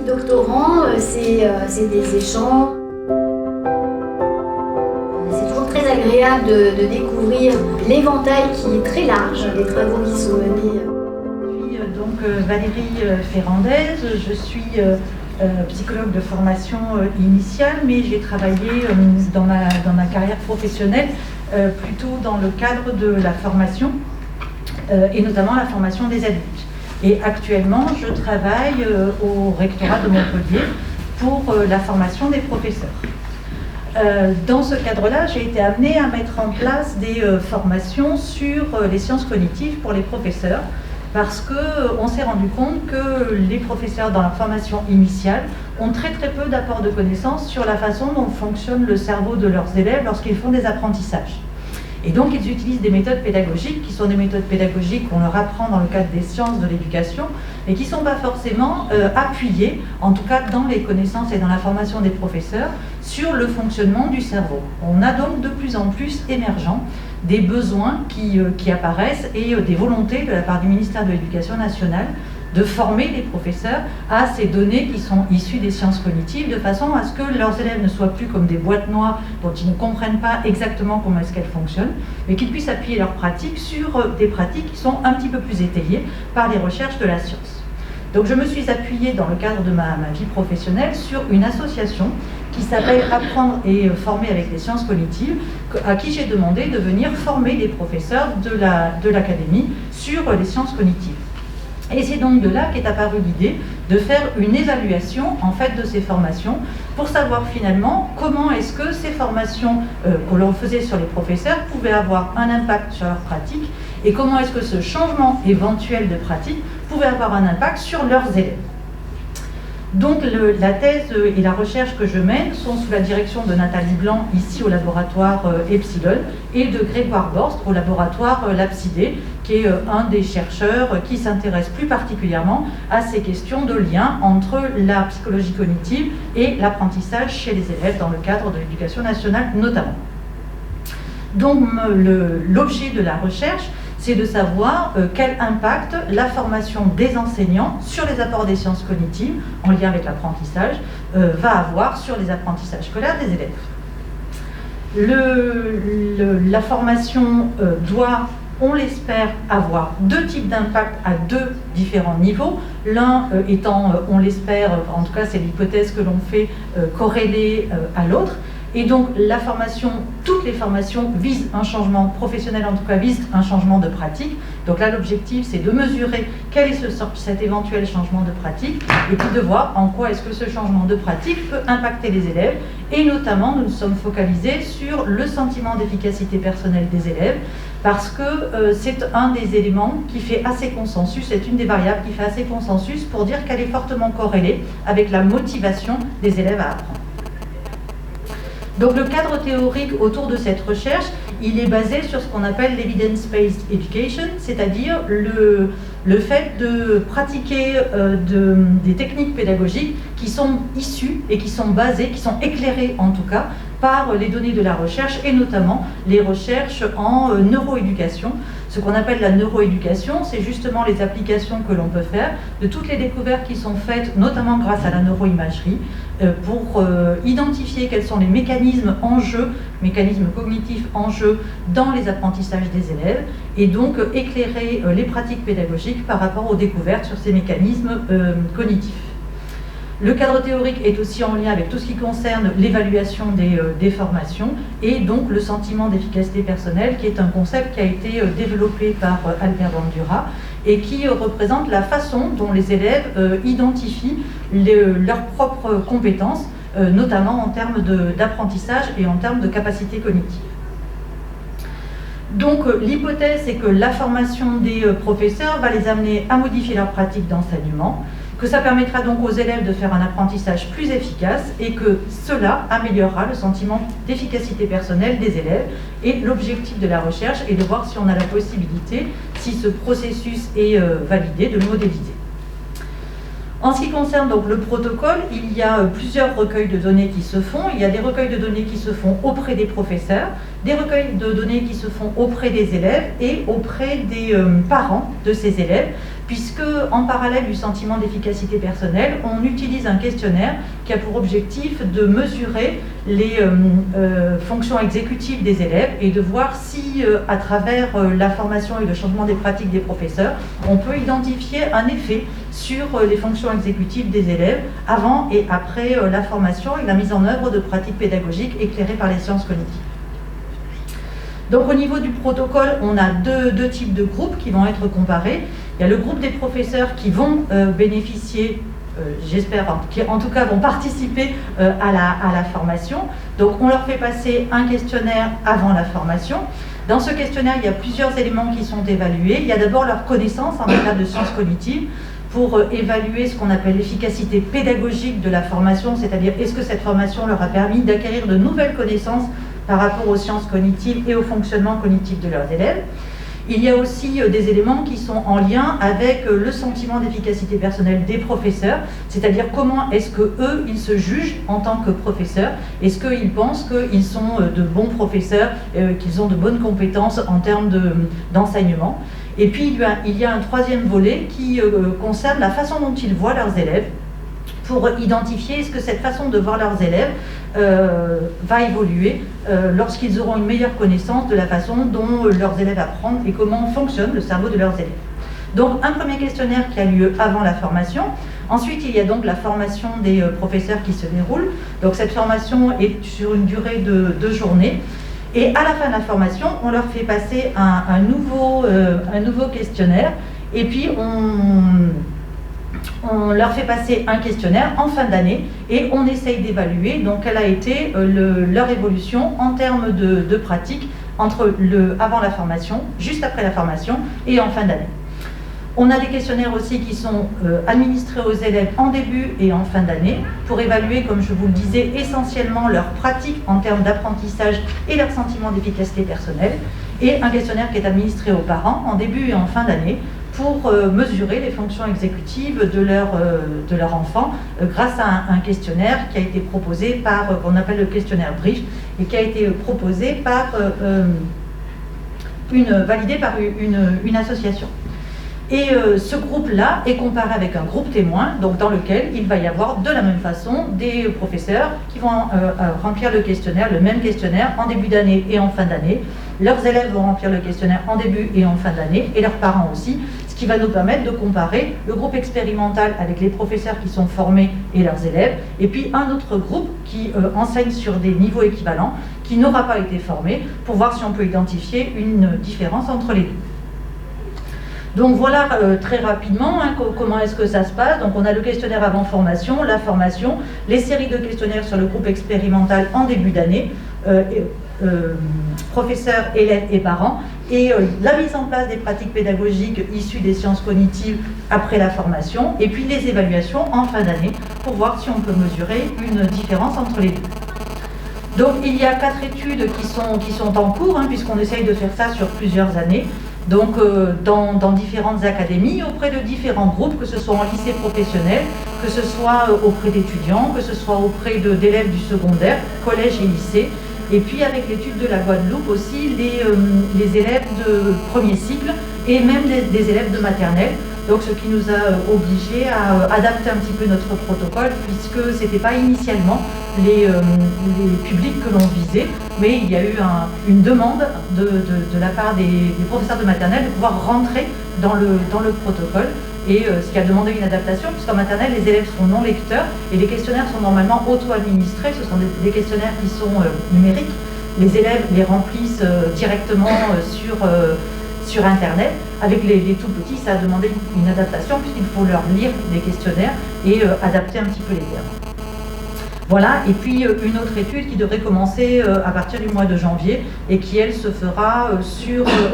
doctorants, c'est des échanges. C'est toujours très agréable de découvrir l'éventail qui est très large des travaux qui sont menés. Je suis donc Valérie Ferrandez, je suis psychologue de formation initiale, mais j'ai travaillé dans ma carrière professionnelle plutôt dans le cadre de la formation et notamment la formation des adultes. Et actuellement, je travaille au rectorat de Montpellier pour la formation des professeurs. Dans ce cadre-là, j'ai été amenée à mettre en place des formations sur les sciences cognitives pour les professeurs, parce qu'on s'est rendu compte que les professeurs dans leur formation initiale ont très peu d'apport de connaissances sur la façon dont fonctionne le cerveau de leurs élèves lorsqu'ils font des apprentissages. Et donc ils utilisent des méthodes pédagogiques qui sont des méthodes pédagogiques qu'on leur apprend dans le cadre des sciences de l'éducation, mais qui ne sont pas forcément appuyées, en tout cas dans les connaissances et dans la formation des professeurs, sur le fonctionnement du cerveau. On a donc de plus en plus émergent des besoins qui apparaissent et des volontés de la part du ministère de l'Éducation nationale de former les professeurs à ces données qui sont issues des sciences cognitives, de façon à ce que leurs élèves ne soient plus comme des boîtes noires dont ils ne comprennent pas exactement comment est-ce qu'elles fonctionnent, mais qu'ils puissent appuyer leurs pratiques sur des pratiques qui sont un petit peu plus étayées par les recherches de la science. Donc je me suis appuyée dans le cadre de ma vie professionnelle sur une association qui s'appelle Apprendre et former avec les sciences cognitives, à qui j'ai demandé de venir former les professeurs de l'académie sur les sciences cognitives. Et c'est donc de là qu'est apparue l'idée de faire une évaluation en fait de ces formations pour savoir finalement comment est-ce que ces formations que l'on faisait sur les professeurs pouvaient avoir un impact sur leur pratique et comment est-ce que ce changement éventuel de pratique pouvait avoir un impact sur leurs élèves. Donc la thèse et la recherche que je mène sont sous la direction de Nathalie Blanc, ici au laboratoire Epsilon, et de Grégoire Borst au laboratoire Lapsidé, qui est un des chercheurs qui s'intéresse plus particulièrement à ces questions de lien entre la psychologie cognitive et l'apprentissage chez les élèves dans le cadre de l'éducation nationale notamment. Donc l'objet de la recherche, c'est de savoir quel impact la formation des enseignants sur les apports des sciences cognitives, en lien avec l'apprentissage, va avoir sur les apprentissages scolaires des élèves. La formation doit, on l'espère, avoir deux types d'impact à deux différents niveaux. L'un étant, on l'espère, en tout cas c'est l'hypothèse que l'on fait, corrélée à l'autre. Et donc la formation, toutes les formations visent un changement professionnel, en tout cas visent un changement de pratique. Donc là l'objectif c'est de mesurer quel est cet éventuel changement de pratique et puis de voir en quoi est-ce que ce changement de pratique peut impacter les élèves. Et notamment nous nous sommes focalisés sur le sentiment d'efficacité personnelle des élèves parce que c'est un des éléments qui fait assez consensus, c'est une des variables qui fait assez consensus pour dire qu'elle est fortement corrélée avec la motivation des élèves à apprendre. Donc le cadre théorique autour de cette recherche, il est basé sur ce qu'on appelle l'evidence-based education, c'est-à-dire le fait de pratiquer des techniques pédagogiques qui sont issues et qui sont basées, qui sont éclairées en tout cas, par les données de la recherche et notamment les recherches en neuroéducation. Ce qu'on appelle la neuroéducation, c'est justement les applications que l'on peut faire de toutes les découvertes qui sont faites, notamment grâce à la neuroimagerie, pour identifier quels sont les mécanismes en jeu, mécanismes cognitifs en jeu dans les apprentissages des élèves et donc éclairer les pratiques pédagogiques par rapport aux découvertes sur ces mécanismes cognitifs. Le cadre théorique est aussi en lien avec tout ce qui concerne l'évaluation des formations et donc le sentiment d'efficacité personnelle qui est un concept qui a été développé par Albert Bandura et qui représente la façon dont les élèves identifient leurs propres compétences, notamment en termes d'apprentissage et en termes de capacité cognitive. Donc l'hypothèse c'est que la formation des professeurs va les amener à modifier leur pratique d'enseignement, que ça permettra donc aux élèves de faire un apprentissage plus efficace et que cela améliorera le sentiment d'efficacité personnelle des élèves. Et l'objectif de la recherche est de voir si on a la possibilité, si ce processus est validé, de le modéliser. En ce qui concerne donc le protocole, il y a plusieurs recueils de données qui se font. Il y a des recueils de données qui se font auprès des professeurs, des recueils de données qui se font auprès des élèves et auprès des parents de ces élèves, puisque en parallèle du sentiment d'efficacité personnelle, on utilise un questionnaire qui a pour objectif de mesurer les fonctions exécutives des élèves et de voir si, à travers la formation et le changement des pratiques des professeurs, on peut identifier un effet sur les fonctions exécutives des élèves avant et après la formation et la mise en œuvre de pratiques pédagogiques éclairées par les sciences cognitives. Donc au niveau du protocole, on a deux types de groupes qui vont être comparés. Il y a le groupe des professeurs qui vont bénéficier, j'espère, qui en tout cas vont participer à la formation. Donc on leur fait passer un questionnaire avant la formation. Dans ce questionnaire, il y a plusieurs éléments qui sont évalués. Il y a d'abord leur connaissance en matière de sciences cognitives pour évaluer ce qu'on appelle l'efficacité pédagogique de la formation, c'est-à-dire est-ce que cette formation leur a permis d'acquérir de nouvelles connaissances par rapport aux sciences cognitives et au fonctionnement cognitif de leurs élèves. Il y a aussi des éléments qui sont en lien avec le sentiment d'efficacité personnelle des professeurs, c'est-à-dire comment est-ce qu'eux, ils se jugent en tant que professeurs. Est-ce qu'ils pensent qu'ils sont de bons professeurs, qu'ils ont de bonnes compétences en termes d'enseignement. Et puis il y a un troisième volet qui concerne la façon dont ils voient leurs élèves, pour identifier est-ce que cette façon de voir leurs élèves va évoluer lorsqu'ils auront une meilleure connaissance de la façon dont leurs élèves apprennent et comment fonctionne le cerveau de leurs élèves. Donc un premier questionnaire qui a lieu avant la formation. Ensuite, il y a donc la formation des professeurs qui se déroule. Donc cette formation est sur une durée de 2 journées. Et à la fin de la formation, on leur fait passer un nouveau questionnaire. Et puis on leur fait passer un questionnaire en fin d'année et on essaye d'évaluer donc quelle a été leur évolution en termes de pratique entre avant la formation, juste après la formation et en fin d'année. On a des questionnaires aussi qui sont administrés aux élèves en début et en fin d'année pour évaluer, comme je vous le disais, essentiellement leur pratique en termes d'apprentissage et leur sentiment d'efficacité personnelle, et un questionnaire qui est administré aux parents en début et en fin d'année pour mesurer les fonctions exécutives de leur enfant grâce à un questionnaire qui a été proposé par, qu'on appelle le questionnaire brief, et qui a été proposé par validé par une association. Et ce groupe-là est comparé avec un groupe témoin, donc dans lequel il va y avoir de la même façon des professeurs qui vont remplir le même questionnaire en début d'année et en fin d'année. Leurs élèves vont remplir le questionnaire en début et en fin d'année, et leurs parents aussi, ce qui va nous permettre de comparer le groupe expérimental avec les professeurs qui sont formés et leurs élèves, et puis un autre groupe qui enseigne sur des niveaux équivalents, qui n'aura pas été formé, pour voir si on peut identifier une différence entre les deux. Donc voilà très rapidement comment est-ce que ça se passe. Donc on a le questionnaire avant formation, la formation, les séries de questionnaires sur le groupe expérimental en début d'année, professeurs, élèves et parents, et la mise en place des pratiques pédagogiques issues des sciences cognitives après la formation, et puis les évaluations en fin d'année pour voir si on peut mesurer une différence entre les deux. Donc il y a 4 études qui sont en cours, puisqu'on essaye de faire ça sur plusieurs années. Donc dans différentes académies, auprès de différents groupes, que ce soit en lycée professionnel, que ce soit auprès d'étudiants, que ce soit auprès d'élèves du secondaire, collège et lycée. Et puis avec l'étude de la Guadeloupe aussi, les élèves de premier cycle et même des élèves de maternelle. Donc ce qui nous a obligés à adapter un petit peu notre protocole, puisque ce n'était pas initialement les publics que l'on visait, mais il y a eu une demande de la part des professeurs de maternelle de pouvoir rentrer dans le protocole, et ce qui a demandé une adaptation, puisqu'en maternelle les élèves sont non lecteurs et les questionnaires sont normalement auto-administrés. Ce sont des questionnaires qui sont numériques. Les élèves les remplissent directement sur Internet. Avec les tout petits, ça a demandé une adaptation, puisqu'il faut leur lire les questionnaires et adapter un petit peu les termes. Voilà, et puis une autre étude qui devrait commencer à partir du mois de janvier, et qui, elle, se fera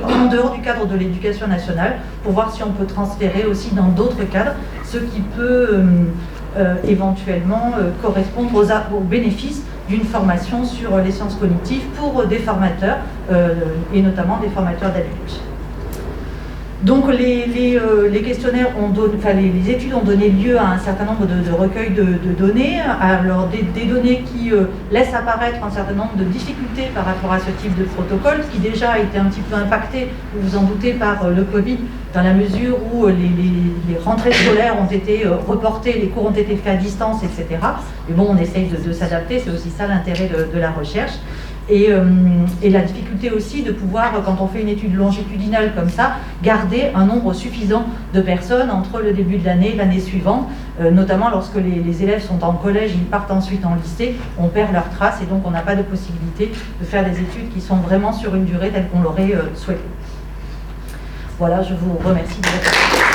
en dehors du cadre de l'éducation nationale, pour voir si on peut transférer aussi dans d'autres cadres, ce qui peut éventuellement correspondre aux bénéfices d'une formation sur les sciences cognitives pour des formateurs, et notamment des formateurs d'adultes. Donc les questionnaires ont donné, enfin les études ont donné lieu à un certain nombre de recueils de données, alors des données qui laissent apparaître un certain nombre de difficultés par rapport à ce type de protocole, qui déjà a été un petit peu impacté, vous vous en doutez, par le Covid, dans la mesure où les rentrées scolaires ont été reportées, les cours ont été faits à distance, etc. Mais bon, on essaye de s'adapter, c'est aussi ça l'intérêt de la recherche. Et la difficulté aussi de pouvoir, quand on fait une étude longitudinale comme ça, garder un nombre suffisant de personnes entre le début de l'année et l'année suivante, notamment lorsque les élèves sont en collège, ils partent ensuite en lycée, on perd leurs traces et donc on n'a pas de possibilité de faire des études qui sont vraiment sur une durée telle qu'on l'aurait souhaité. Voilà, je vous remercie de votre attention.